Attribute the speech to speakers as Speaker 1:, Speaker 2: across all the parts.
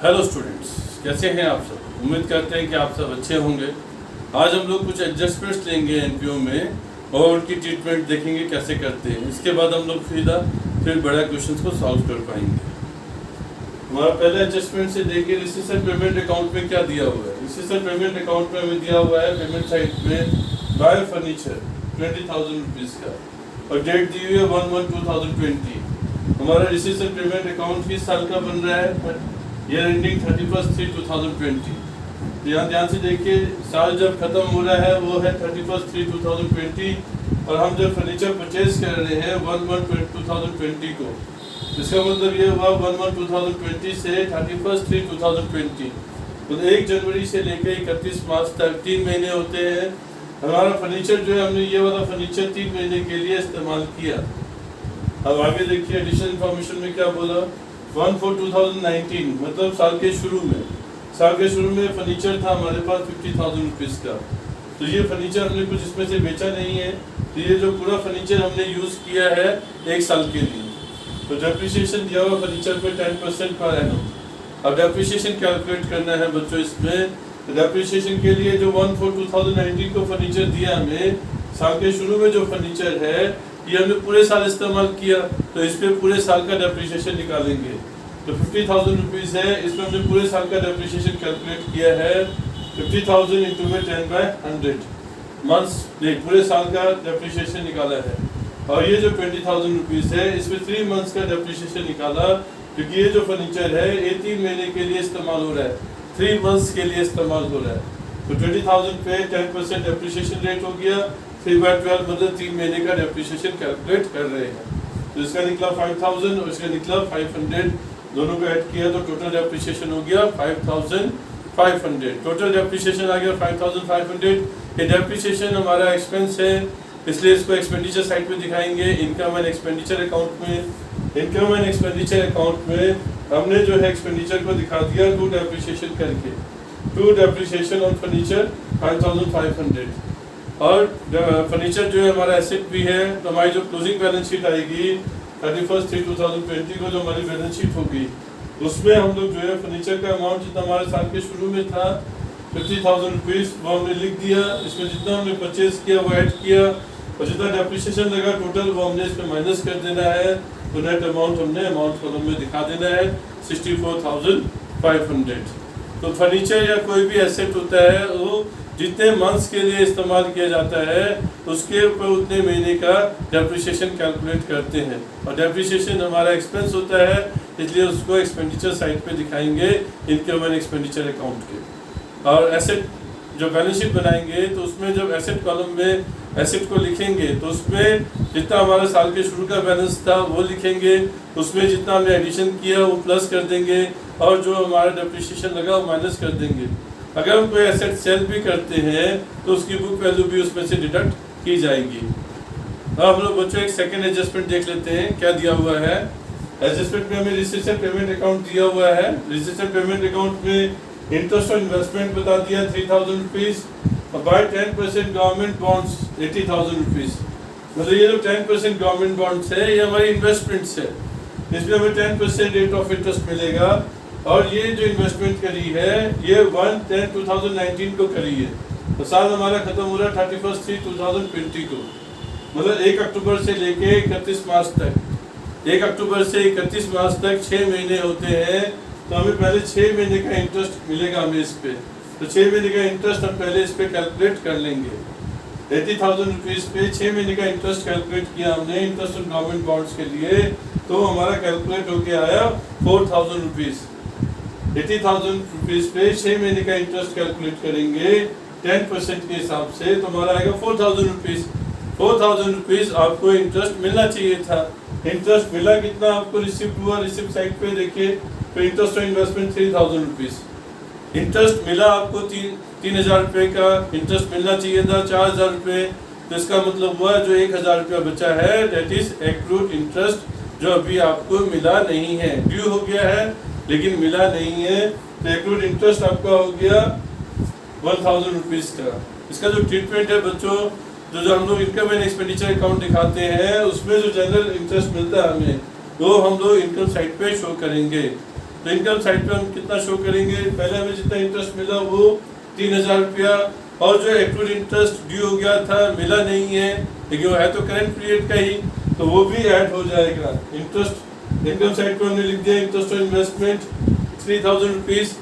Speaker 1: Hello students, कैसे हैं आप सब। उम्मीद करते हैं कि आप सब अच्छे होंगे। आज हम लोग कुछ एडजस्टमेंट्स लेंगे एनपीओ में और उनकी ट्रीटमेंट देखेंगे कैसे करते हैं। इसके बाद हम लोग फिर बड़ा क्वेश्चंस को सॉल्व कर पाएंगे। हमारा पहला एडजस्टमेंट से देखिए, रिसीसेंट पेमेंट अकाउंट में क्या दिया हुआ है। रिसीसेंट पेमेंट अकाउंट में हमें दिया हुआ है पेमेंट साइड में बाय फर्नीचर 20,000 रुपीज़ का और डेट दी हुई है 1/1/2020। हमारा रिसीसेंट पेमेंट अकाउंट किस साल का बन रहा है, ईयर एंडिंग 31/3/2020। यहाँ ध्यान से देखिए, साल जब खत्म हो रहा है वो है 31/3/2020 और हम जब फर्नीचर परचेज कर रहे हैं 1/1/2020 को। इसका मतलब ये हुआ 1/1/2020 से 31/3/2020, मतलब 1 जनवरी से लेकर 31 मार्च तक 3 महीने होते हैं। हमारा फर्नीचर जो है, हमने ये वाला फर्नीचर 3 महीने के लिए इस्तेमाल किया। अब आगे देखिए, एडिशनल इन्फॉर्मेशन में क्या बोला, 1/4/2019 मतलब साल के शुरू में फर्नीचर था हमारे पास 50,000 रुपीज़ का। तो ये फर्नीचर हमने कुछ इसमें से बेचा नहीं है, तो ये जो पूरा फर्नीचर हमने यूज़ किया है 1 साल के लिए। तो डेप्रिसिएशन दिया हुआ फर्नीचर पे 10% पर एनम। अब डेप्रिसिएशन कैलकुलेट करना है बच्चों। इसमें डेप्रिसिएशन के लिए जो 1/4/2019 को फर्नीचर दिया हमें, साल के शुरू में जो फर्नीचर है ये हमने पूरे साल इस्तेमाल किया, तो इस पे पूरे साल का डेप्रिसिएशन निकालेंगे। तो 50,000 रुपीज़ है, इसमें हमने पूरे साल का डेप्रिसिएशन कैलकुलेट किया है 50,000 इंटू में 10/100 मंथ्स, पूरे साल का डेप्रिसिएशन निकाला है। और ये जो 20,000 रुपीज़ है इसमें 3 मंथ्स का डेप्रिसिएशन निकाला, क्योंकि ये जो फर्नीचर है ये 3 महीने के लिए इस्तेमाल हो रहा है, 3 मंथ्स के लिए इस्तेमाल हो रहा है। तो 20,000 पे 10% डेप्रिसिएशन रेट हो गया, 3/12 मतलब 3 महीने का डेप्रिसिएशन कैलकुलेट कर रहे हैं। तो इसका निकला 5,000 और इसका निकला 500, दोनों को ऐड किया तो टोटल डेप्रिसिएशन हो गया 5,500। टोटल डेप्रिसिएशन आ गया 5,500। ये डेप्रिसिएशन हमारा एक्सपेंस है, इसलिए इसको एक्सपेंडिचर साइड पे दिखाएंगे। इनकम एंड एक्सपेंडिचर अकाउंट में हमने जो है एक्सपेंडिचर को दिखा दिया टू डेप्रिसिएशन करके। टू डेप्रिसिएशन ऑन फर्नीचर 5,500 और फर्नीचर जो है हमारा एसेट भी है। तो हमारी जो क्लोजिंग बैलेंस शीट आएगी 31/3/2020 को, जो हमारी बैलेंस शीट होगी, उसमें हम लोग जो है फर्नीचर का अमाउंट जितना हमारे साल के शुरू में था 50,000 रुपीज़ वो हमने लिख दिया। इसमें जितना हमने परचेज किया वो ऐड किया और जितना डेप्रिसिएशन लगा टोटल वो हमने इसमें माइनस कर देना है। तो नेट अमाउंट हमने अमाउंट कॉलम में दिखा देना है 64,500। तो फर्नीचर या कोई भी एसेट होता है वो जितने मंथ्स के लिए इस्तेमाल किया जाता है उसके ऊपर उतने महीने का डेप्रिसिएशन कैलकुलेट करते हैं। और डेप्रिसिएशन हमारा एक्सपेंस होता है, इसलिए उसको एक्सपेंडिचर साइड पे दिखाएंगे इनकम एंड एक्सपेंडिचर अकाउंट के। और एसेट जो बैलेंस शीट बनाएंगे तो उसमें जब एसेट कॉलम में एसेट को लिखेंगे तो उसमें जितना हमारा साल के शुरू का बैलेंस था वो लिखेंगे, उसमें जितना हमने एडिशन किया वो प्लस कर देंगे और जो हमारा डेप्रिसिएशन लगा वो माइनस कर देंगे। अगर हम कोई एसेट सेल भी करते हैं तो उसकी बुक वैल्यू भी उसमें से डिडक्ट की जाएगी। अब हम लोग बच्चों एक सेकंड एडजस्टमेंट देख लेते हैं क्या दिया हुआ है। एडजस्टमेंट में हमें रिसीसेंट पेमेंट अकाउंट दिया हुआ है। रिसीसेंट पेमेंट अकाउंट में इंटरेस्ट और इन्वेस्टमेंट बता दिया 3,000 रुपीज़ और बाय 10% गवर्नमेंट बॉन्ड्स 80,000 रुपीज़। मतलब ये जो 10% गवर्नमेंट बॉन्ड्स है ये हमारी इन्वेस्टमेंट्स है, इसमें हमें 10% रेट ऑफ इंटरेस्ट मिलेगा। और ये जो इन्वेस्टमेंट करी है ये 1/10/2019 को करी है। तो साल हमारा खत्म हो रहा है 31/3/2020 को, मतलब 1 अक्टूबर से लेके 31 मार्च तक। 1 अक्टूबर से 31 मार्च तक 6 महीने होते हैं। तो हमें पहले 6 महीने का इंटरेस्ट मिलेगा हमें इस पे। तो 6 महीने का इंटरेस्ट हम पहले इस पे कैलकुलेट कर लेंगे। 80,000 रुपीज़ पे 6 महीने का इंटरेस्ट कैलकुलेट किया हमने इंटरेस्ट ऑन गवर्नमेंट बॉन्ड्स के लिए। तो हमारा कैलकुलेट होके आया 4,000 रुपीज़। 80,000 रुपीज़ पे 6 महीने का इंटरेस्ट कैलकुलेट करेंगे 10% के हिसाब से, तो हमारा आएगा 4,000 रुपीज़। 4,000 रुपीज़ आपको इंटरेस्ट मिलना चाहिए था। इंटरेस्ट मिला कितना आपको रिसिप्ट हुआ, रिसिप्ट साइड पे देखिए। तो इंटरेस्ट और इन्वेस्टमेंट 3,000 रुपीज़। इंटरेस्ट मिला आपको 3,000 रुपये का इंटरेस्ट मिलना चाहिए था 4,000 रुपये। तो इसका मतलब हुआ जो 1,000 रुपया बचा है डेट इज एक्रूड इंटरेस्ट, जो अभी आपको मिला नहीं है। ड्यू हो गया है लेकिन मिला नहीं है। तो एक्रूड इंटरेस्ट आपका हो गया 1,000 रुपीज़ का। इसका जो ट्रीटमेंट है बच्चों, जो हम लोग इनकम एंड एक्सपेंडिचर अकाउंट दिखाते हैं उसमें जो जनरल इंटरेस्ट मिलता है हमें वो हम लोग इनकम साइड पे शो करेंगे। तो इनकम साइड पे हम कितना शो करेंगे, पहले हमें जितना इंटरेस्ट मिला वो 3000 रुपया, और जो एक्रूड इंटरेस्ट ड्यू हो गया था मिला नहीं है, लेकिन वो है तो करंट पीरियड का ही, तो वो भी ऐड हो जाएगा। इंटरेस्ट इनकम साइड पे हमने लिख दिया इंटरेस्ट ऑन इन्वेस्टमेंट 3000 रुपीज़,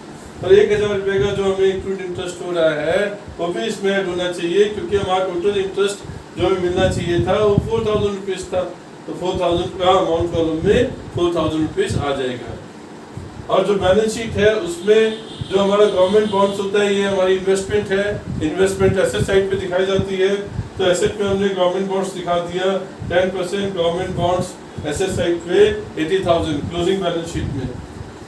Speaker 1: और 1000 रुपये का जो हमें एक्रूड इंटरेस्ट हो रहा है वो भी इसमें ऐड होना चाहिए, क्योंकि हमारा टोटल इंटरेस्ट जो हमें मिलना चाहिए था वो 4000 रुपीज़ था, तो 4000 का अमाउंट कॉलम में 4000 रुपीज़ आ जाएगा। और जो बैलेंस शीट है उसमें जो हमारा गवर्नमेंट बॉन्ड्स होता है, ये हमारी इन्वेस्टमेंट है, इन्वेस्टमेंट एसेट साइड पे दिखाई जाती है, तो एसेट पे हमने गवर्नमेंट बॉन्ड्स दिखा दिया 10% गवर्नमेंट बॉन्ड्स एसेट साइड पे 80,000 क्लोजिंग बैलेंस शीट में।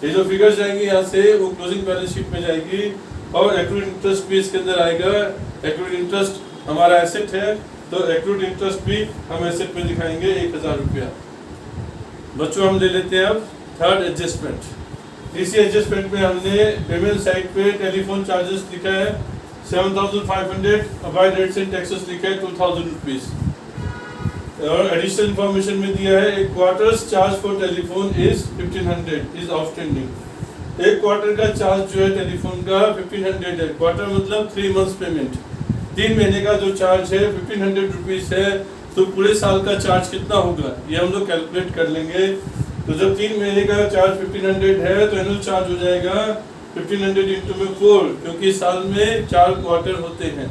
Speaker 1: ये जो फिगर्स जाएंगी यहाँ से वो क्लोजिंग बैलेंस शीट में जाएगी, और एक्रूड इंटरेस्ट भी इसके अंदर आएगा। एक्रूड इंटरेस्ट हमारा एसेट है, तो एक्रूड इंटरेस्ट भी हम एसेट में दिखाएंगे 1000 रुपया। बच्चों हम ले लेते हैं अब थर्ड एडजस्टमेंट। इसी एडजस्टमेंट में हमने पेमेंट साइड पे टेलीफोन चार्जेस लिखा है 7500, अबाइड रेट्स एंड टैक्सेस लिखा है 2000 रुपीज़, और एडिशनल इंफॉर्मेशन में दिया है एक quarters charge for telephone is 1500 is outstanding. एक क्वार्टर का चार्ज जो है टेलीफोन का 1500 है, क्वार्टर मतलब 3 मंथ्स पेमेंट, 3 महीने का जो चार्ज है 1500 रुपीज़ है, तो पूरे साल का चार्ज कितना होगा ये हम लोग कैलकुलेट कर लेंगे। तो जब 3 महीने का चार्ज 1500 है तो एनुअल चार्ज हो जाएगा 1500 इंटू में 4, क्योंकि साल में 4 क्वार्टर होते हैं,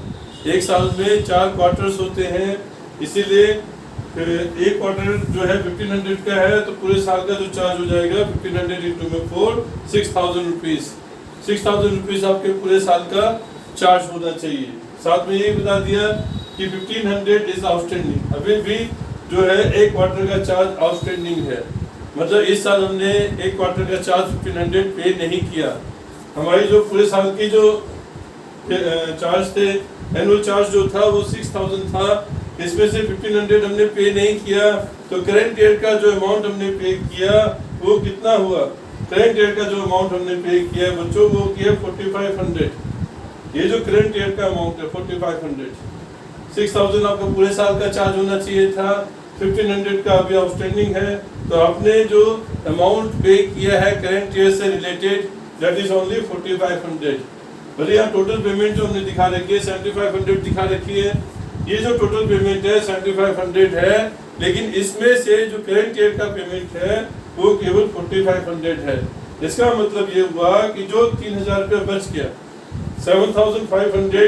Speaker 1: एक साल में 4 क्वार्टर्स होते हैं, इसीलिए एक क्वार्टर जो है 1500 का है, तो पूरे साल का जो चार्ज हो जाएगा 1500 इंटू में 4 6000 रुपीज़। 6000 रुपीज़ आपके पूरे साल का चार्ज होना चाहिए। साथ में ये बता दिया कि 1500 इज आउटस्टैंडिंग, अभी भी जो है एक क्वार्टर का चार्ज आउटस्टैंडिंग है, मतलब इस साल हमने एक क्वार्टर का चार्ज 1500 पे नहीं किया। हमारी जो पूरे साल की जो चार्ज थे, एनुअल चार्ज जो था वो 6000 था, इसमें से 1500 हमने पे नहीं किया, तो करंट ईयर का जो अमाउंट हमने पे किया वो कितना हुआ। करंट ईयर का जो अमाउंट हमने पे किया बच्चों वो किया 4500। ये जो करंट ईयर का अमाउंट है 4500, 6000 आपका पूरे साल का चार्ज होना चाहिए था, 1500 का अभी आउटस्टैंडिंग है, तो आपने जो अमाउंट पे किया है करंट ईयर से रिलेटेड दैट इज ओनली 4500। भले यहाँ टोटल पेमेंट जो हमने दिखा रखी है 7500 दिखा रखी है, ये जो टोटल पेमेंट है 7500 है, लेकिन इसमें से जो करंट ईयर का पेमेंट है वो केवल 4500 है। इसका मतलब ये हुआ कि जो 3000 रुपया बच गया, 7500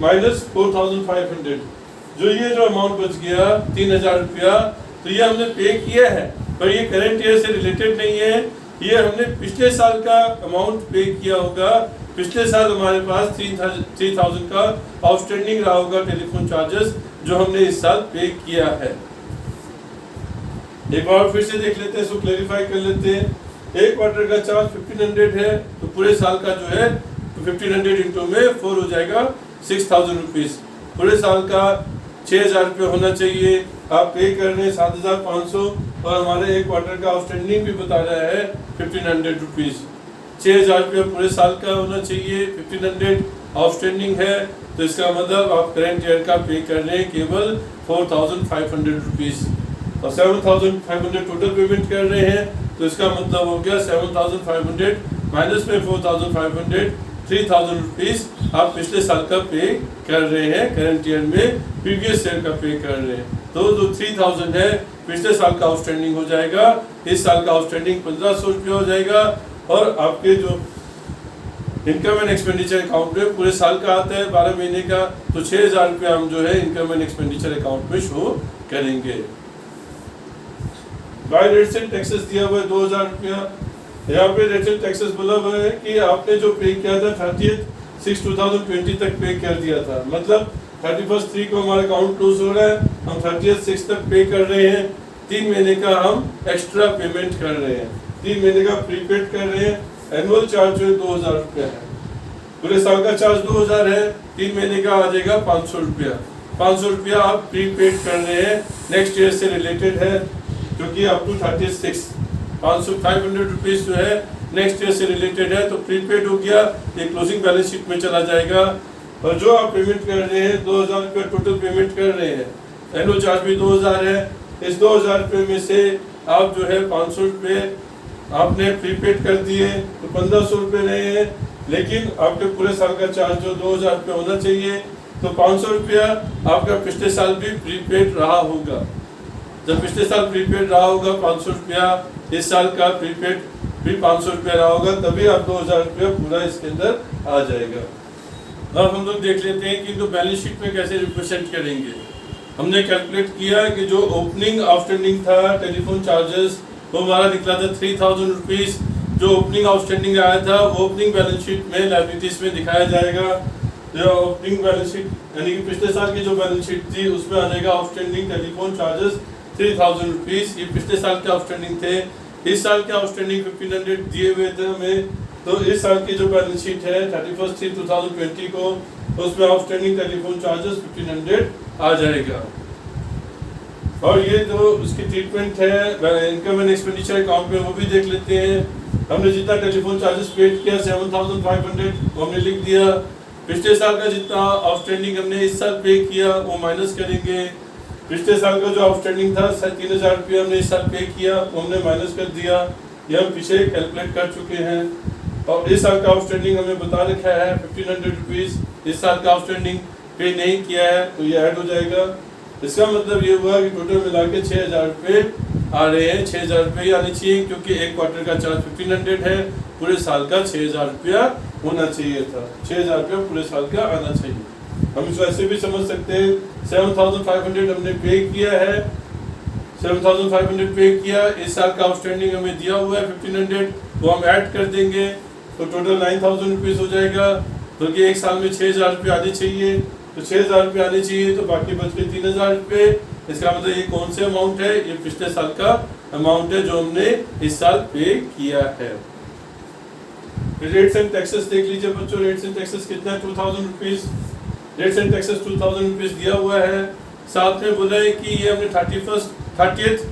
Speaker 1: माइनस 4500, जो ये जो अमाउंट बच गया 3000 रुपया, तो ये हमने पे किया है, पर ये करंट ईयर से रिलेटेड नहीं है, ये हमने पिछले साल का अमाउंट पे किया होगा। पिछले साल हमारे पास 3000 का आउटस्टैंडिंग रहा होगा टेलीफोन चार्जेस, जो हमने इस साल पे किया है। एक बार फिर से देख लेते हैं, इसको क्लैरिफाई कर लेते हैं। एक क्वार्टर का चार्ज 1500 है, तो पूरे साल का जो है 1500 इंटू में 4 हो जाएगा 6000 रुपीज़। पूरे साल का 6000 रुपये होना चाहिए, आप पे कर रहे हैं 7500, और हमारे एक क्वार्टर का आउटस्टैंडिंग भी बता रहा है 1500 रुपीज़। 6000 रुपये पूरे साल का होना चाहिए, 1500 आउटस्टैंडिंग है, तो इसका मतलब आप करंट ईयर का पे कर रहे हैं केवल 4500 रुपीज़, और 7500 टोटल पेमेंट कर रहे हैं, तो इसका मतलब हो गया 7500 माइनस में 4500 3000 रुपीज़ आप पिछले साल का पे कर रहे हैं, करंट ईयर में प्रीवियस ईयर का पे कर रहे हैं। तो जो 3000 है पिछले साल का आउटस्टैंडिंग हो जाएगा, इस साल का आउटस्टैंडिंग 1500 रुपये हो जाएगा, और आपके जो इनकम एंड एक्सपेंडिचर अकाउंट में पूरे साल का आता है 12 महीने का, तो 6000 रुपये हम जो है इनकम एंड एक्सपेंडिचर अकाउंट में शो करेंगे। बाय रेट्स एंड टैक्सेस दिया हुआ है 2000 रुपया। यहाँ पे रेट्स एंड टैक्सेस बोला हुआ है कि आपने जो पे किया था 30/6/2020 तक पे कर दिया था, मतलब 31/3 को हमारा अकाउंट क्लोज हो रहा है, हम 30/6 तक पे कर रहे हैं, 3 महीने का हम एक्स्ट्रा पेमेंट कर रहे हैं, 3 महीने का प्रीपेड कर रहे हैं। एनुअल चार्ज जो है 2000 रुपया है, पूरे साल का चार्ज 2000 है, 3 महीने का आ जाएगा 500 रुपया। 500 रुपया आप प्रीपेड कर रहे हैं, नेक्स्ट ईयर से रिलेटेड है, क्योंकि अप टू 36 500 रुपीज़ जो है नेक्स्ट ईयर से रिलेटेड है, तो प्रीपेड हो गया, ये क्लोजिंग बैलेंस शीट में चला जाएगा। और जो आप पेमेंट कर रहे हैं 2000 रुपये टोटल पेमेंट कर रहे हैं, एनुअल चार्ज भी 2000 है, इस 2000 रुपये में से आप जो है 500 रुपये आपने प्रीपेड कर दिए तो 1500 रुपये रहे हैं, लेकिन आपके पूरे साल का चार्ज जो 2000 रुपये होना चाहिए, तो 500 रुपया आपका पिछले साल भी प्रीपेड रहा होगा। जब पिछले साल प्रीपेड रहा होगा 500 रुपया, इस साल का प्रीपेड भी 500 रुपया रहा होगा, तभी आप 2000 रुपया पूरा इसके अंदर आ जाएगा। अब हम लोग देख लेते हैं कि इनको बैलेंस शीट में कैसे रिप्रेजेंट करेंगे। हमने कैलकुलेट किया कि जो ओपनिंग आउटस्टैंडिंग था टेलीफोन चार्जेस, वो हमारा निकला था 3000 रुपीज़। जो ओपनिंग आउटस्टैंडिंग आया था वो ओपनिंग बैलेंस शीट में लायबिलिटीज में दिखाया जाएगा। जो ओपनिंग बैलेंस शीट यानी कि पिछले साल की जो बैलेंस शीट थी उसमें आ जाएगा आउटस्टैंडिंग टेलीफोन चार्जेस 3000 रुपीज़। ये पिछले साल के आउटस्टैंडिंग थे। इस साल के आउटस्टैंडिंग 1500 दिए हुए थे हमें, तो इस साल की जो बैलेंस शीट है 31/3/2020 को, उसमें आउटस्टैंडिंग टेलीफोन चार्जेस 1500 आ जाएगा। और ये जो उसकी ट्रीटमेंट है इनकम एंड एक्सपेंडिचर अकाउंट में, वो भी देख लेते हैं। हमने जितना टेलीफोन चार्जेस पेड किया 7500 वो हमने लिख दिया। पिछले साल का जितना आउटस्टैंडिंग हमने इस साल पे किया वो माइनस करेंगे। पिछले साल का जो आउटस्टैंडिंग था 3000 रुपये हमने इस साल पे किया, वो हमने माइनस कर दिया। ये हम पीछे कैलकुलेट कर चुके हैं। और इस साल का आउटस्टैंडिंग हमें बता रखा है 1500 रुपीज़। इस साल का आउटस्टैंडिंग पे नहीं किया है तो ये ऐड हो जाएगा। इसका मतलब ये हुआ कि टोटल मिला के 6000 रुपये आ रहे हैं। 6000 रुपये आने चाहिए, क्योंकि एक क्वार्टर का चार्ज 1500 है, पूरे साल का 6000 रुपया होना चाहिए था। 6000 रुपया पूरे साल का आना चाहिए। हम इसको ऐसे भी समझ सकते हैं 7500 हमने पे किया है, 7500 पे किया। इस साल का आउटस्टैंडिंग हमें दिया हुआ है 1500, वो हम ऐड कर देंगे तो टोटल 9000 रुपीज़ हो जाएगा। क्योंकि एक साल में 6000 रुपये आने चाहिए, तो 6000 रुपये आने चाहिए, तो बाकी बच के 3000 रुपये। इसका मतलब ये कौन से अमाउंट है? ये पिछले साल का अमाउंट है जो हमने इस साल पे किया है। रेट्स एंड टैक्सेस देख लीजिए बच्चों। रेट्स एंड टैक्सेस कितना है? 2000 rupees. Rates and taxes 2000 rupees दिया हुआ है। साथ में बोला है कि ये हमने 30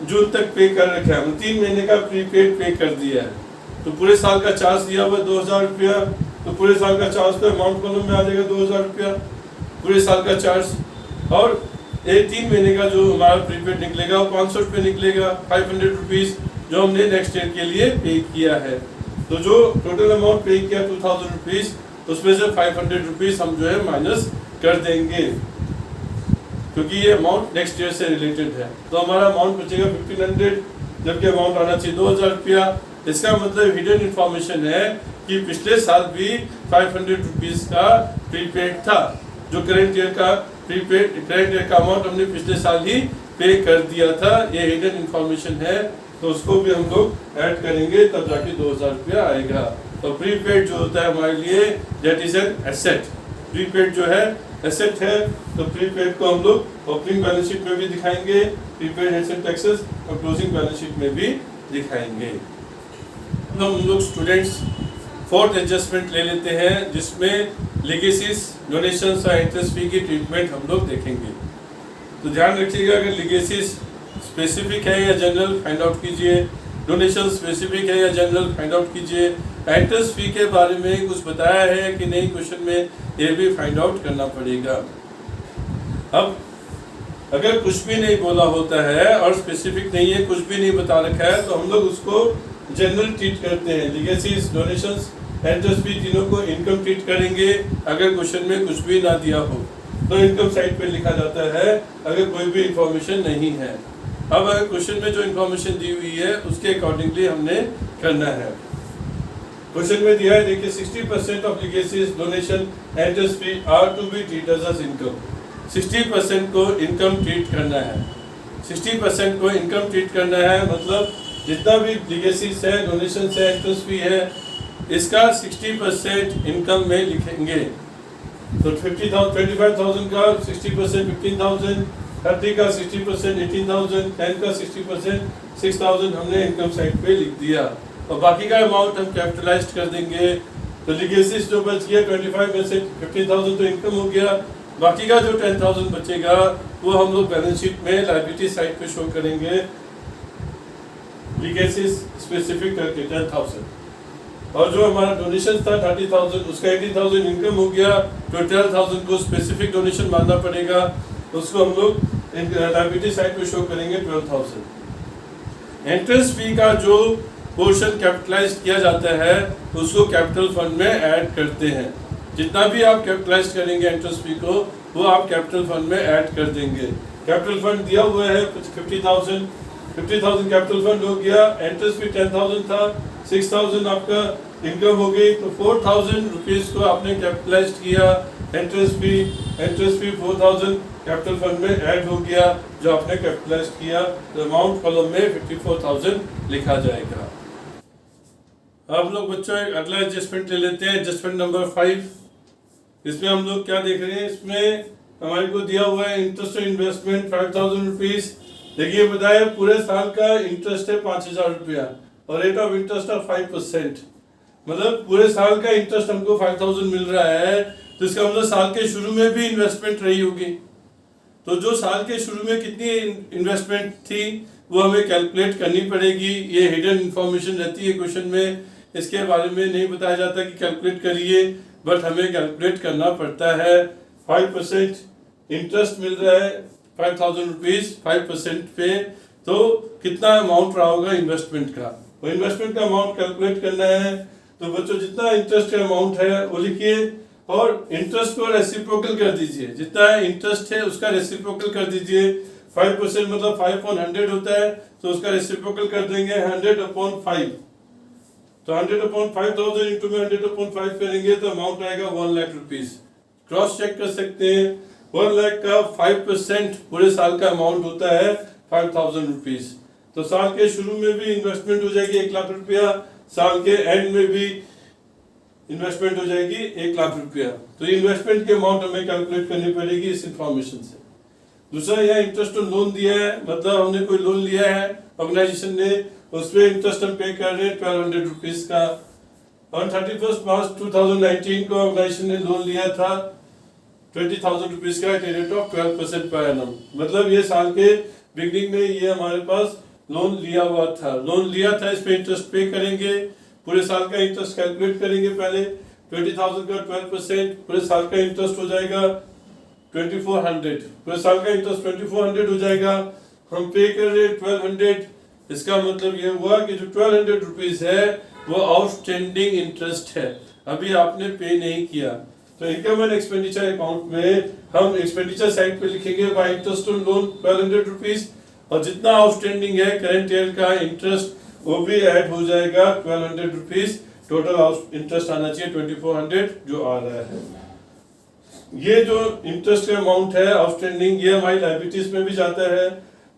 Speaker 1: जून तक पे कर रखा है, 3 महीने का प्रीपेड पे कर दिया है। तो पूरे साल का चार्ज दिया हुआ है 2000 रुपया, तो पूरे साल का चार्ज तो अमाउंट कॉलम में आ जाएगा 2000 रुपया पूरे साल का चार्ज। और 3 महीने का जो हमारा प्रीपेड निकलेगा वो 500 रुपये निकलेगा, 500 रुपीज़ जो हमने नेक्स्ट ईयर के लिए पे किया है। तो जो टोटल अमाउंट पे किया 2000 रुपीज़, उसमें से 500 रुपीज़ हम जो है माइनस कर देंगे, क्योंकि ये अमाउंट नेक्स्ट ईयर से रिलेटेड है। तो हमारा अमाउंट बचेगा 1500, जबकि अमाउंट आना चाहिए 2000 रुपया। इसका मतलब हिडन इन्फॉर्मेशन है कि पिछले साल भी 500 रुपीज़ का प्रीपेड था। जो करंट ईयर का अमाउंट हमने पिछले साल ही पे कर दिया था, ये हिडन इन्फॉर्मेशन है। तो उसको भी हम लोग ऐड करेंगे, तब जाके 2000 रुपया आएगा। तो प्रीपेड जो होता है हमारे लिए that is an asset. Prepaid जो है एसेट है, तो प्रीपेड को हम लोग ओपनिंग बैलेंस शीट में भी दिखाएंगे, प्रीपेड एसेट टैक्सेस, और क्लोजिंग बैलेंस शीट में भी दिखाएंगे। हम लोग स्टूडेंट्स फोर्थ एडजस्टमेंट ले लेते हैं, जिसमें लीगेसीज, डोनेशंस और इंटरेस्ट फी की ट्रीटमेंट हम लोग देखेंगे। तो ध्यान रखिएगा, अगर लीगेसीज स्पेसिफिक है या जनरल फाइंड आउट कीजिए, डोनेशन स्पेसिफिक है या जनरल फाइंड आउट कीजिए। इंटरेस्ट फी के बारे में कुछ बताया है कि नहीं क्वेश्चन में, ये भी फाइंड आउट करना पड़ेगा। अब अगर कुछ भी नहीं बोला होता है और स्पेसिफिक नहीं है, कुछ भी नहीं बता रखा है, तो हम लोग उसको जनरल ट्रीट करते हैं। लीगेसीज, डोनेशंस, इंटरेस्ट फी तीनों को इनकम ट्रीट करेंगे। अगर क्वेश्चन में कुछ भी ना दिया हो तो इनकम साइड पे लिखा जाता है, अगर कोई भी इंफॉर्मेशन नहीं है। अब अगर क्वेश्चन में जो इंफॉर्मेशन दी हुई है उसके अकॉर्डिंगली हमने करना है। क्वेश्चन में दिया है, देखिए 60% of legacies, donation, interest fee are to be treated as income. 60% को इनकम ट्रीट करना है। 60% को इनकम ट्रीट करना है, मतलब जितना भी लीगेसीज है, डोनेशन है, इंटरेस्ट फी है, इसका 60% इनकम में लिखेंगे। तो 25,000 का 60% 15,000, 30 का 60% 18,000, 10 का 60% 6,000 हमने इनकम साइड पे लिख दिया। और बाकी का अमाउंट हम कैपिटलाइज कर देंगे। तो लीगेसीज जो बच गया 25 में से 15,000 तो इनकम हो गया, बाकी का जो 10,000 बचेगा वो हम लोग बैलेंस शीट में लायबिलिटी साइड पे शो करेंगे, लीगेसीज स्पेसिफिक करके 10,000। और जो हमारा डोनेशन था 30,000, उसका 18,000 इनकम हो गया, तो 12,000 को स्पेसिफिक डोनेशन मानना पड़ेगा, उसको हम लोग लायबिलिटी साइड पे शो करेंगे 12,000। इंटरेस्ट फी का जो पोर्शन कैपिटलाइज किया जाता है उसको कैपिटल फंड में ऐड करते हैं। जितना भी आप कैपिटलाइज करेंगे इंटरेस्ट फी को वो आप कैपिटल फंड में ऐड कर देंगे। कैपिटल फंड दिया हुआ है 50,000 कैपिटल फंड हो गया, इंटरेस्ट फी 10,000 था, 6,000 आपका इनकम हो गई, तो 4,000 रुपीज को आपने कैपिटलाइज किया। इंटरेस्ट फी 4,000 कैपिटल फंड में ऐड हो गया जो आपने कैपिटलाइज किया। तो अमाउंट कॉलम में 54,000 लिखा जाएगा। अब लोग बच्चों एक अगला एडजस्टमेंट ले लेते हैं, एडजस्टमेंट नंबर 5। इसमें हम लोग क्या देख रहे हैं, इसमें हमारे को दिया हुआ है इंटरेस्ट इन्वेस्टमेंट 5,000 रुपीज। देखिए बताया पूरे साल का इंटरेस्ट है 5,000 रुपया और रेट ऑफ इंटरेस्ट है 5%। मतलब पूरे साल का इंटरेस्ट हमको 5,000 मिल रहा है, तो इसका मतलब साल के शुरू में भी इन्वेस्टमेंट रही होगी। तो जो साल के शुरू में कितनी इन्वेस्टमेंट थी वो हमें कैलकुलेट करनी पड़ेगी। ये हिडन इंफॉर्मेशन रहती है क्वेश्चन में, इसके बारे में नहीं बताया जाता कि कैलकुलेट करिए, बट हमें कैलकुलेट करना पड़ता है। 5% इंटरेस्ट मिल रहा है 5,000 रुपीज 5% पे, तो कितना अमाउंट रहा होगा इन्वेस्टमेंट का, वो इन्वेस्टमेंट का अमाउंट कैलकुलेट करना है। तो बच्चों जितना इंटरेस्ट का अमाउंट है वो लिखिए और इंटरेस्ट को रेसिप्रोकल कर दीजिए, जितना इंटरेस्ट है उसका रेसिप्रोकल कर दीजिए। 5% मतलब 5/100 होता है, तो उसका रेसिप्रोकल कर देंगे 100/5। तो 100/5,000 इंटू में 100/5 करेंगे तो अमाउंट आएगा 1 लाख रुपीज। क्रॉस चेक कर सकते हैं, 1 लाख का 5% पूरे साल का अमाउंट होता है 5,000 रुपीज। तो साल के शुरू में भी इन्वेस्टमेंट हो जाएगी 1 लाख रुपया, साल के एंड में भी इन्वेस्टमेंट हो जाएगी 1 लाख रुपया। तो इन्वेस्टमेंट की अमाउंट हमें कैलकुलेट करनी पड़ेगी इस इंफॉर्मेशन से। दूसरा यहाँ इंटरेस्ट ऑन लोन दिया है, मतलब हमने कोई लोन लिया है ऑर्गेनाइजेशन ने, उसमें इंटरेस्ट हम पे कर रहे हैं 1,200 रुपीज का। ऑन 31 मार्च 2019 को ऑर्गेनाइजेशन ने लोन लिया था 20,000 रुपीज का at rate of 12% per annum. मतलब ये साल के बिगनिंग में ये हमारे पास लोन लिया हुआ था, लोन लिया था, इस पे इंटरेस्ट पे करेंगे, पूरे साल का इंटरेस्ट कैलकुलेट करेंगे। पहले 20,000 का 12% पूरे साल का इंटरेस्ट हो जाएगा 2,400, पूरे साल का इंटरेस्ट 2,400 हो जाएगा। हम पे कर रहे 1,200, इसका मतलब ये हुआ कि जो 1,200 रुपीज है वो आउटस्टैंडिंग इंटरेस्ट है, अभी आपने पे नहीं किया। तो इनकम एंड एक्सपेंडिचर अकाउंट में हम एक्सपेंडिचर साइड पे लिखेंगे bye interest on loan 1,200 rupees, और जितना आउटस्टैंडिंग है करंट ईयर का इंटरेस्ट वो भी ऐड हो जाएगा 1,200 रुपीज। टोटल इंटरेस्ट आना चाहिए 2,400 जो आ रहा है। ये जो इंटरेस्ट का अमाउंट है आउटस्टैंडिंग, ये हमारी लायबिलिटीज में भी जाता है,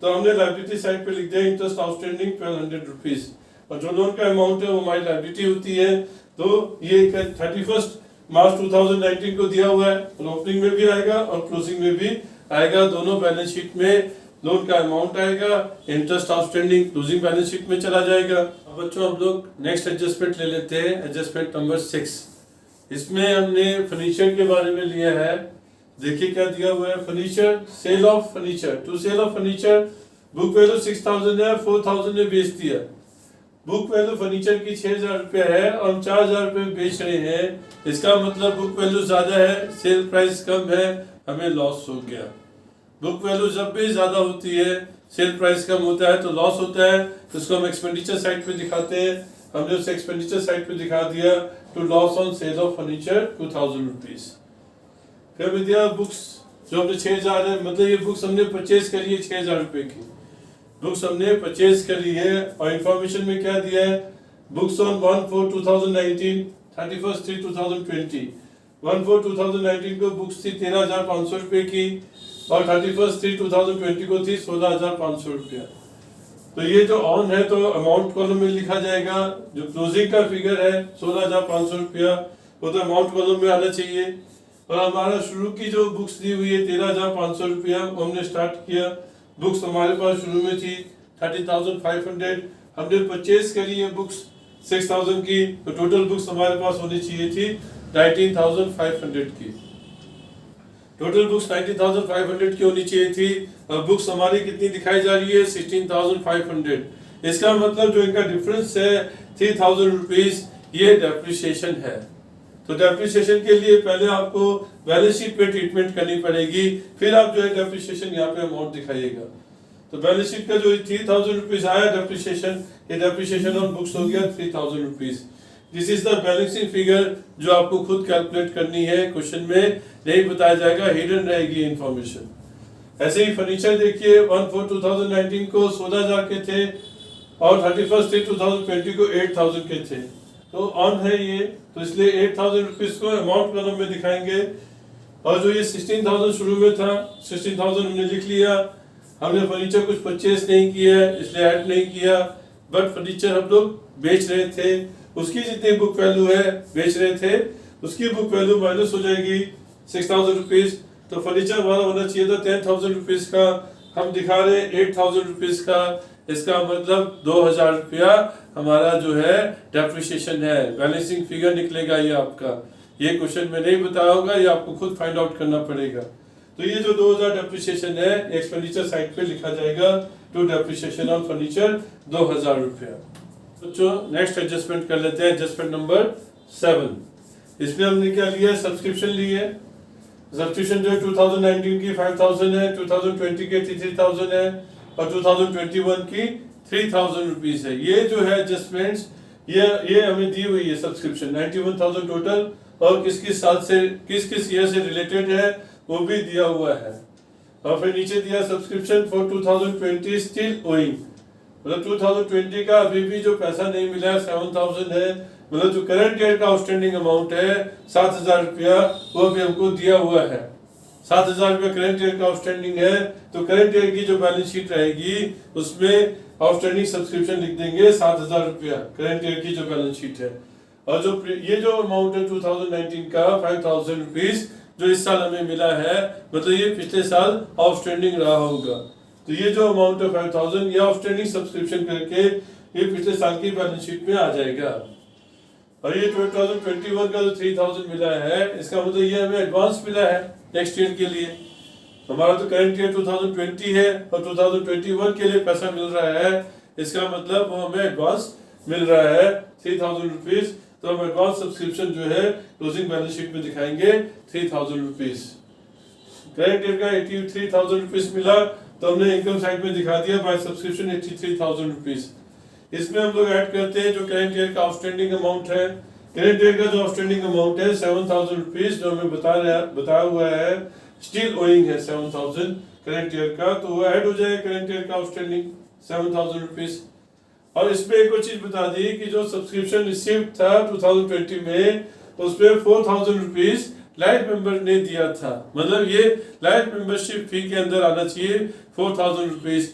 Speaker 1: तो हमने लायबिलिटी साइड पे लिख दिया इंटरेस्ट आउटस्टैंडिंग 1,200 रुपीज, और जो लोन का अमाउंट है वो हमारी लायबिलिटी होती है। तो ये 31 मार्च 2019 को दिया हुआ है, ओपनिंग में भी आएगा और क्लोजिंग में भी आएगा, दोनों बैलेंस शीट में लोन का अमाउंट आएगा, interest outstanding closing balance sheet में चला जाएगा। अब बच्चों हम लोग नेक्स्ट एडजस्टमेंट ले लेते हैं, एडजस्टमेंट नंबर 6। इसमें हमने फर्नीचर के बारे में लिया है। देखिए क्या दिया हुआ है, furniture, sale of furniture, to sale of furniture, book value 6,000 है, 4,000 ने बेच दिया। बुक वैल्यू फर्नीचर की 6,000 रुपया है और हम 4,000 रुपये बेच रहे हैं, इसका मतलब बुक वैल्यू ज्यादा है, सेल प्राइस कम है, हमें लॉस हो गया। बुक वैल्यू जब भी ज्यादा होती है, सेल प्राइस कम होता है तो लॉस होता है, तो इसको हम एक्सपेंडिचर साइड पे दिखाते हैं। हमने उसे एक्सपेंडिचर साइड पे दिखा दिया, to loss on sale of furniture 2,000 rupees. फिर भी दिया बुक्स जो हमने 6,000 है, मतलब ये बुक्स हमने परचेज करी है 6,000 रुपए की, बुक्स हमने परचेज करी है। और इंफॉर्मेशन में क्या दिया है, बुक्स ऑन 1/4/2019 31/3/2020, 1/4/2019 को बुक्स थी 13,500 रुपए की और 31/3/2020 को थी 16,500 रुपया। तो ये जो ऑन है तो अमाउंट कॉलम में लिखा जाएगा, जो क्लोजिंग का फिगर है 16,500 रुपया वो तो अमाउंट कॉलम में आना चाहिए। और हमारा शुरू की जो बुक्स दी हुई है 13,500 रुपया, हमने स्टार्ट किया, बुक्स हमारे पास शुरू में थी 30,500, हमने परचेज करी है बुक्स 6,000 की, तो टोटल बुक्स हमारे पास होनी चाहिए थी 19,500 की। टोटल बुक्स 19,500 की होनी चाहिए थी, और बुक्स हमारी कितनी दिखाई जा रही है 16,500। इसका मतलब जो इनका डिफरेंस है 3,000 रुपीज, ये डेप्रिसिएशन है। तो डेप्रिसिएशन के लिए पहले आपको बैलेंस शीट पे ट्रीटमेंट करनी पड़ेगी, फिर आप जो है डेप्रिसिएशन यहाँ पे अमाउंट दिखाइएगा। तो बैलेंस शीट का जो 3000 रुपीज आया डेप्रिसिएशन, ये डेप्रिसिएशन ऑन बुक्स हो गया 3000 rupees. This is the balancing figure जो आपको खुद कैलकुलेट करनी है, क्वेश्चन में नहीं बताया जाएगा, हिडन रहेगी इंफॉर्मेशन। ऐसे ही फर्नीचर देखिए 1/4/2019 को 16,000 के थे और 31 2020 को 8,000 के थे, तो ऑन है ये, तो इसलिए 8,000 रुपीज को अमाउंट कॉलम में दिखाएंगे। और जो ये 16,000 शुरू में था 16,000 हमने लिख लिया, हमने फर्नीचर कुछ परचेज नहीं किया इसलिए ऐड नहीं किया, बट फर्नीचर हम लोग बेच रहे थे, उसकी जितनी बुक वैल्यू है बेच रहे थे उसकी बुक वैल्यू माइनस हो जाएगी 6,000 रुपीज, तो फर्नीचर हमारा होना चाहिए था 10,000 रुपीज का, हम दिखा रहे 8,000 रुपीज का, इसका मतलब 2,000 रुपया हमारा जो है डेप्रिसिएशन है। बैलेंसिंग फिगर निकलेगा ये आपका, ये क्वेश्चन में नहीं बताया होगा, ये आपको खुद फाइंड आउट करना पड़ेगा। तो ये जो 2,000 डेप्रिसिएशन है एक्सपेंडिचर साइड पे लिखा जाएगा, टू डेप्रिसिएशन ऑन फर्नीचर 2,000 रुपया। बच्चों नेक्स्ट एडजस्टमेंट कर लेते हैं, एडजस्टमेंट नंबर 7। इसमें हमने क्या लिया, सब्सक्रिप्शन ली है। सब्सक्रिप्शन जो है 2019 की 5,000 है, 2020 के 3,000 है और 2021 की 3,000 रुपीज है। ये जो है एडजस्टमेंट्स ये हमें दी हुई है सब्सक्रिप्शन 91,000 टोटल, और किस किस साल से किस किस ईयर से रिलेटेड है वो भी दिया हुआ है। और फिर नीचे दिया सब्सक्रिप्शन फॉर 2020 स्टिल ओइंग, मतलब 2020 का अभी भी जो पैसा नहीं मिला है 7,000 है, मतलब जो करंट ईयर का आउटस्टैंडिंग अमाउंट है 7,000 रुपया वो भी हमको दिया हुआ है। 7,000 रुपया करंट ईयर का आउटस्टैंडिंग है, तो करंट ईयर की जो बैलेंस शीट रहेगी उसमें आउटस्टैंडिंग सब्सक्रिप्शन लिख देंगे 7,000 रुपया, करंट ईयर की जो बैलेंस शीट है। और जो ये जो अमाउंट है 2019 का 5,000 रुपीज जो इस साल हमें मिला है, मतलब ये पिछले साल आउटस्टैंडिंग रहा होगा, तो ये जो अमाउंट है 5,000 ये आउटस्टैंडिंग सब्सक्रिप्शन करके ये पिछले साल की बैलेंस शीट में आ जाएगा। और ये 2021 का जो 3,000 मिला है इसका मतलब ये हमें एडवांस मिला है नेक्स्ट ईयर के लिए। हमारा तो करंट ईयर 2020 है और 2021 के लिए पैसा मिल रहा है, इसका मतलब वो हमें एडवांस मिल रहा है 3,000 रुपीज, तो हम एडवांस सब्सक्रिप्शन जो है क्लोजिंग बैलेंस शीट में दिखाएंगे 3,000 रुपीज। करंट ईयर का 83,000 रुपीज मिला तो हमने इनकम साइड में दिखा दिया बाय सब्सक्रिप्शन 83,000 रुपीज। इसमें हम लोग ऐड करते हैं जो करंट ईयर का आउटस्टैंडिंग अमाउंट है। करंट ईयर का जो आउटस्टैंडिंग अमाउंट है 7,000 रुपीज जो हमें बताया हुआ है, स्टिल ओइंग है 7,000 करंट ईयर का, तो वो ऐड हो जाएगा करंट ईयर का आउटस्टैंडिंग 7,000 रुपीज। और इसमें एक और चीज बता दी कि जो सब्सक्रिप्शन रिसीव था 2020 में उसमें 4,000 रुपीज लाइफ मेंबर ने दिया था, मतलब ये लाइफ मेंबरशिप फी के अंदर आना चाहिए 4,000 रुपीज,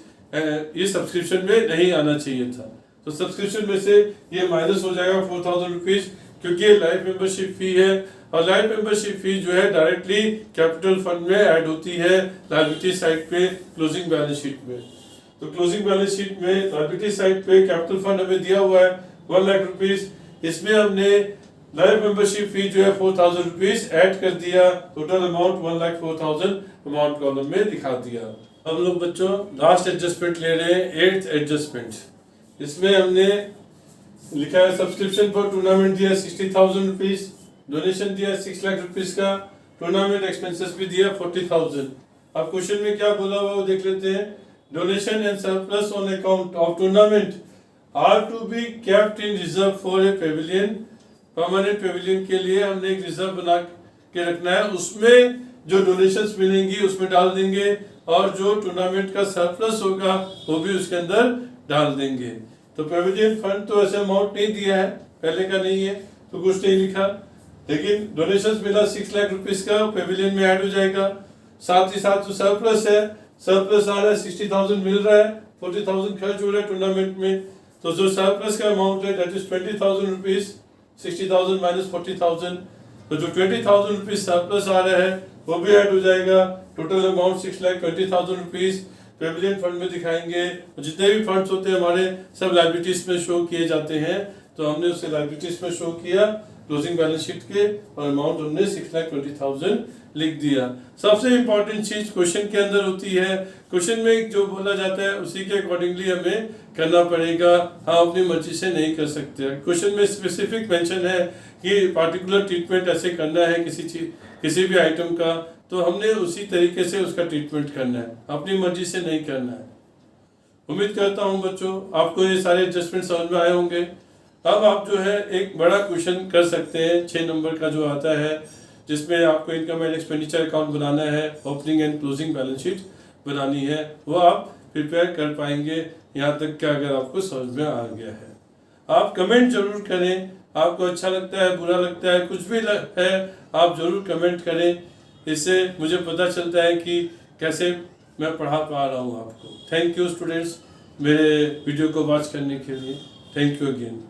Speaker 1: ये सब्सक्रिप्शन में नहीं आना चाहिए था, तो सब्सक्रिप्शन में से ये माइनस हो जाएगा 4,000 रुपीज, क्योंकि ये लाइफ मेंबरशिप फी है और लाइफ मेंबरशिप फी जो है डायरेक्टली कैपिटल फंड में ऐड होती है लायबिलिटी साइड पे क्लोजिंग बैलेंस शीट में। तो क्लोजिंग बैलेंस शीट में लायबिलिटी साइड पे कैपिटल फंड हमें दिया हुआ है 1 लाख रुपीज, इसमें हमने लाइफ मेंबरशिप फी जो है 4,000 रुपीज ऐड कर दिया, टोटल अमाउंट 1,04,000 अमाउंट कॉलम में दिखा दिया। हम लोग बच्चों लास्ट एडजस्टमेंट ले रहे हैं, 8th एडजस्टमेंट। इसमें हमने लिखा है सब्सक्रिप्शन फॉर टूर्नामेंट दिया 60,000 रुपीज, डोनेशन दिया 6 लाख रुपीज का, टूर्नामेंट एक्सपेंसेस भी दिया 40,000। अब क्वेश्चन में क्या बोला हुआ वो देख लेते हैं। Donation and surplus on account of tournament are to be kept in reserve for a pavilion, permanent pavilion के लिए हमने एक रिजर्व बना के रखना है, उसमें जो डोनेशंस मिलेंगी उसमें डाल देंगे और जो टूर्नामेंट का सरप्लस होगा वो भी उसके अंदर डाल देंगे। तो पेविलियन फंड तो ऐसे अमाउंट नहीं दिया है, पहले का नहीं है तो कुछ नहीं लिखा, लेकिन डोनेशंस मिला 6 लाख रुपीस का, पेविलियन में ऐड हो जाएगा। साथ ही साथ जो सरप्लस है, सरप्लस आ रहा है 60,000 मिल रहा है, 40,000 खर्च हो रहा है टूर्नामेंट में, तो जो सरप्लस का अमाउंट है दैट इज 20,000 रुपीज, 60,000 माइनस 40,000, तो जो 20,000 रुपीज सरप्लस आ रहा है वो भी ऐड हो जाएगा। Total amount 6,20,000 rupees Pavilion fund में दिखाएंगे। जितने भी फंड्स होते हैं हमारे सब लायबिलिटीज में शो किए जाते हैं, तो हमने उसे लायबिलिटीज में शो किया क्लोजिंग बैलेंस शीट के, और अमाउंट हमने 6,20,000 लिख दिया। सबसे इंपॉर्टेंट चीज क्वेश्चन के अंदर होती है, क्वेश्चन में जो बोला जाता है उसी के अकॉर्डिंगली हमें करना पड़ेगा, हम अपनी मर्जी से नहीं कर सकते। क्वेश्चन में स्पेसिफिक मेंशन है कि पार्टिकुलर ट्रीटमेंट ऐसे करना है किसी भी आइटम का, तो हमने उसी तरीके से उसका ट्रीटमेंट करना है, अपनी मर्जी से नहीं करना है। उम्मीद करता हूँ बच्चों आपको ये सारे एडजस्टमेंट समझ में आए होंगे। अब आप जो है एक बड़ा क्वेश्चन कर सकते हैं 6 नंबर का जो आता है, जिसमें आपको इनकम एंड एक्सपेंडिचर अकाउंट बनाना है, opening and closing balance sheet बनानी है, वो आप प्रिपेयर कर पाएंगे यहाँ तक कि अगर आपको समझ में आ गया है। आप कमेंट जरूर करें, आपको अच्छा लगता है, बुरा लगता है, कुछ भी है आप जरूर कमेंट करें। इससे मुझे पता चलता है कि कैसे मैं पढ़ा पा रहा हूँ आपको। थैंक यू स्टूडेंट्स मेरे वीडियो को वॉच करने के लिए। Thank you again.